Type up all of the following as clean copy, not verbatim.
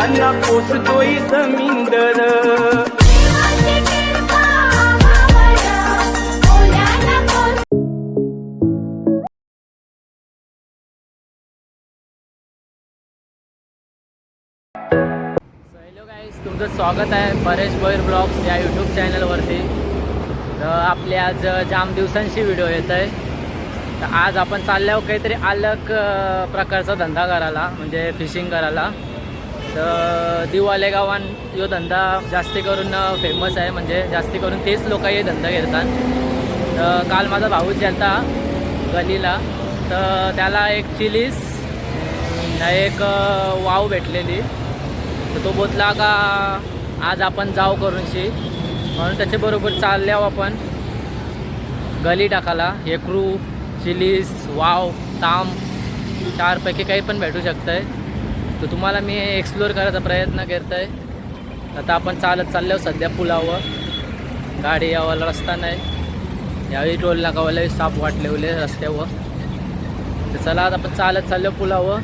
ओढ्यांना पोचतोय समिंदर. तुमचं स्वागत आहे परेश भोईर ब्लॉग्स या यूट्यूब चॅनलवरती. तर आपले आज जाम दिवसांची व्हिडिओ येत आहे. तर आज आपण चालल्यावर काहीतरी अलग प्रकारचा धंदा करायला, म्हणजे फिशिंग करायला. तर दिवाले गावान यो धंदा जास्ती करून फेमस आहे, म्हणजे जास्ती करून तेच लोक हे धंदा घेतात. तर काल माझा भाऊच गेलता गलीला, तर त्याला एक चिलीस एक वाव भेटलेली. तर तो बोलला का आज आपण जाऊ करूनशी, म्हणून त्याच्याबरोबर चालल्यावर आपण गली टाकाला. हेकरू, चिलीस, वाव, ताम चारपैकी काही पण भेटू शकतं आहे. तर तुम्हाला मी एक्सप्लोअर करायचा प्रयत्न करत आहे. आता आपण चालत चालल्यावर सध्या पुलावर गाडी यावाला रस्ता नाही, यावेळी टोल नाकावाला साप वाटलेले रस्त्यावर. तर चला आता आपण चालत चाललो पुलावर.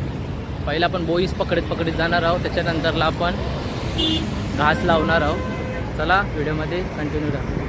पहिला आपण बोईस पकडत जाणार आहोत, त्याच्यानंतरला आपण घास लावणार आहोत. चला व्हिडिओमध्ये कंटिन्यू राहा.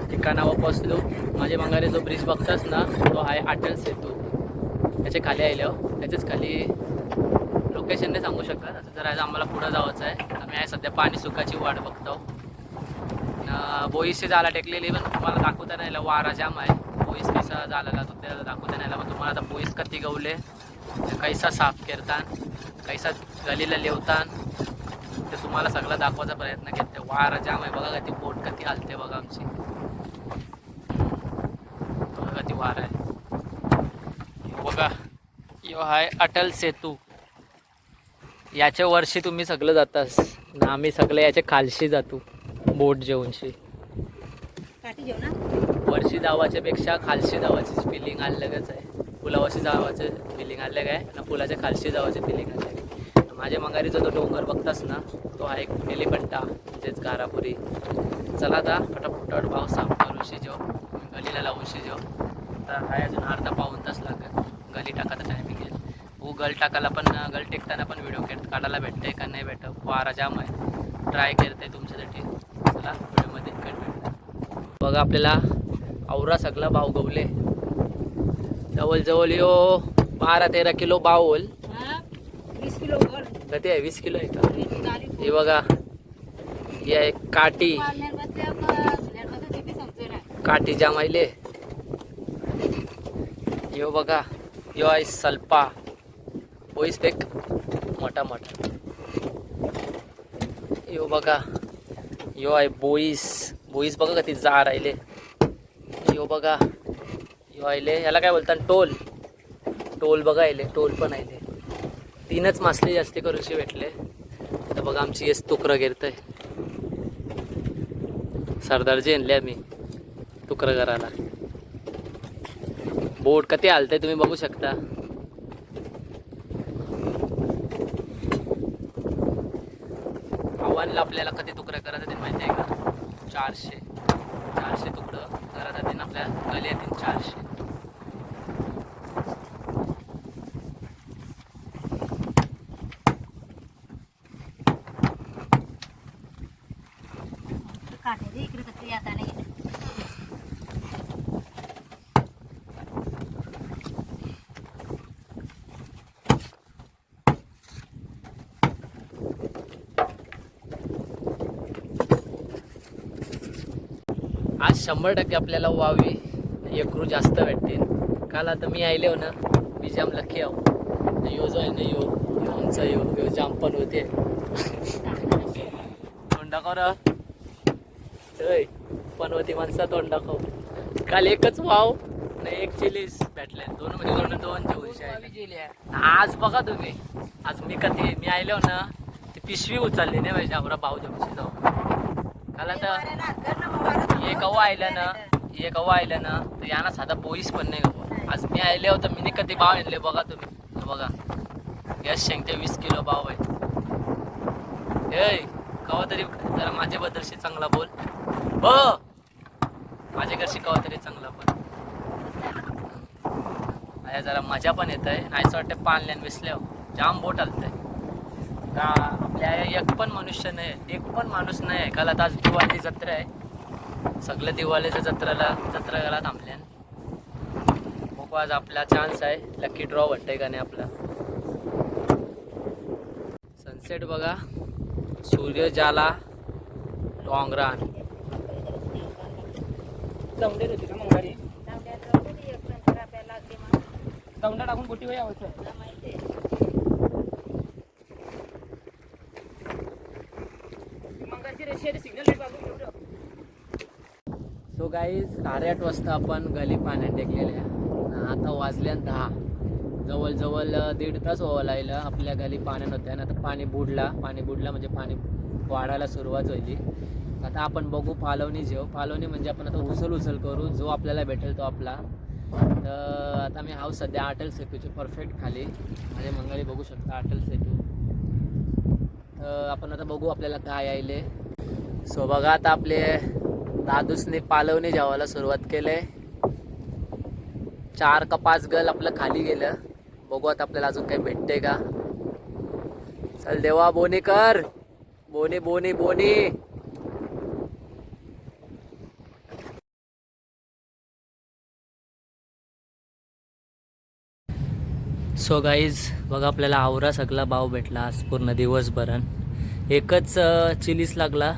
ठिकाणावर पोचलो. माझे माघारी जो ब्रिज बघतास ना, तो आहे अटल सेतू. त्याच्या खाली आलो, त्याच्याच खाली लोकेशन नाही सांगू शकत. आता जर आज आम्हाला पुढं जायचं आहे. आम्ही आहे सध्या पाणी सुकाची वाट बघतो. बोईसची जाला टेकलेली, पण तुम्हाला दाखवता नाही आलं, वारा जाम आहे. बोईस कसा झालेला तो त्याला दाखवता नाही आला. पण तुम्हाला आता बोईस कधी गवले, कैसा साफ करतात, कैसा गलीला लिवतात, ते तुम्हाला सगळं दाखवायचा प्रयत्न करते. वारा जाम आहे बघा, ती बोट कधी हलते बघा आमची, बघा ती वार आहे बघा. यो आहे अटल सेतू. याच्या वर्षी तुम्ही सगळं जातास ना, आम्ही सगळे याच्या खालशी जातो बोट जेवणशी. वर्षी जावाच्या पेक्षा खालशी जावाची फिलिंग अलगच आहे. पुलावाशी जावाचं फिलिंग अलग आहे ना, पुलाच्या खालशी जावाची फिलिंग अलग आहे. माझ्या मंगारीचा जो डोंगर बघतास ना, तो आहे एक एलिफंटा, म्हणजेच गारापुरी. चला आता फटाफट भाव साफ करू शिजो, गलीला लावून शिजो. तर हाय अजून अर्धा पाऊण तास लागेल गली टाकायचा टायमिंग येईल. हो गल टाकायला पण, गल टेकताना पण व्हिडिओ काढायला भेटते का नाही भेटत, वारा जाम आहे. ट्राय करते तुमच्यासाठी. चला व्हिडिओमध्ये कंटिन्यू बघा. आपल्याला आवरा सगळा भाव गवले, जवळजवळ यो 12-13 किलो बावल. 20 किलो कधी आहे? 20 किलो आहे का? हे बघा, ही आहे काठी. काठी जमायले. यो बघा, यो आहे सल्पा. बोईस पेक मोठा मोठा. यो बघा, यो आहे बोईस. बोईस बघा किती जा राहिले. यो बघा यो आयले, याला काय बोलतात टोल. टोल बघा आयले, टोल पण आयले. 3च मासले जास्ती करूनशी भेटले. तर बघा आमची येस तुकरं गिरतंय. सरदारजी आणले आम्ही तुकरं करायला. बोट कधी हालतंय तुम्ही बघू शकता. आव्हानला आपल्याला कधी तुकडं करायचं ते माहिती आहे का? 400 तुकडं करायचं ते आपल्या गली येतील 400. काटे इकडे कधी आता नाही. आज 100% आपल्याला वावी एकरू जास्त भेटतील. काल आता मी आले हो ना, मी जाम लकी आहो. यो जो आहे ना यो आमचा यो जाम पण होते. तोंड दाखव पण होती माणसा, तोंड दाखव. काल एकच वाव नाही एक चिलीस भेटले. दोन म्हणजे दोन जेवून आज बघा तुम्ही. आज मी आले हो ना, ती पिशवी उचलली नाही पाहिजे आपला भाऊ जेवशी जाऊ. काल आता हे कवा आयलं ना तर यांना साधा बोईस पण नाही गवा. आज मी आले होतं, मी कधी भाव आणले बघा तुम्ही. बघा गॅस शेंगते 20 किलो भाव आहे. कवा तरी जरा माझ्याबद्दलशी चांगला बोल. हो माझ्या घरशी कवा तरी चांगला बोल. माझ्या जरा मजा पण येत आहे. नाही असं वाटतं पानल्यान विसल्यावर जाम बोट आलतंय का. आपल्या एक पण मनुष्य नाही, एक पण माणूस नाही आहे. काल आता आज दिवाळी जत्रा आहे. सगळं दिवाळीच्या जत्रा थांबल्यान. बघू आज आपला चान्स आहे. लकी ड्रॉ वाटतंय का नाही आपला. सनसेट बघा, सूर्य जाला डोंगरान. दमडेल होती का मग गाडी? दमडा टाकून बोटी वय आवडतं. सो गाईज 8:30 वाजता आपण गली पाण्यात टेकलेल्या. आता वाजल्या 10. जवळजवळ 1.5 तास व्हावं लागलं आपल्या गली पाण्यात होत्या. आता पाणी बुडला म्हणजे पाणी वाढायला सुरुवात झाली. आता आपण बघू पालवणी पालवणी म्हणजे आपण आता उचल करू. जो आपल्याला भेटेल तो आपला. तर आता मी हाऊस सध्या अटल सेतूचे परफेक्ट खाली माझे मंगळी बघू शकता. अटल सेतू. तर आपण आता बघू आपल्याला काय यायले. सो बघा आता आपले दादूसने पालवणी जेवायला सुरुवात केले. 4 का 5 गल आपलं खाली गेलं. बघू आता आपल्याला अजून काही भेटते का. चल देवा बोनी कर. बोनी. सो गाईज बघा आपल्याला आवरा सगळा भाव भेटला आज पूर्ण दिवसभरान. एकच चिलीस लागला,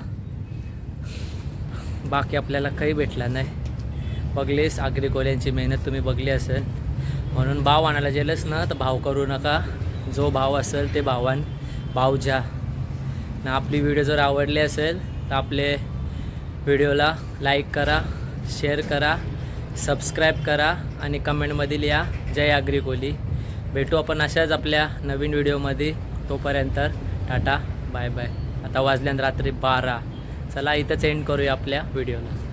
बाकी आपल्याला काही भेटला नाही. बघलेस आग्रिकोल्यांची मेहनत तुम्ही बघली असेल. म्हणून भाव आणायला गेलंच ना तर भाव करू नका. जो भाव असेल ते भाव ज्या ना. आपली व्हिडिओ जर आवडली असेल तर आपले व्हिडिओला लाईक करा, शेअर करा, सबस्क्राईब करा आणि कमेंटमध्ये लिहा जय आग्रिकोली. भेटू आपण अशाच आपल्या नवीन व्हिडिओमध्ये. तोपर्यंत टाटा बाय बाय. आता वाजल्यान रात्री 12. चला इथंच एंड करूया आपल्या व्हिडिओला.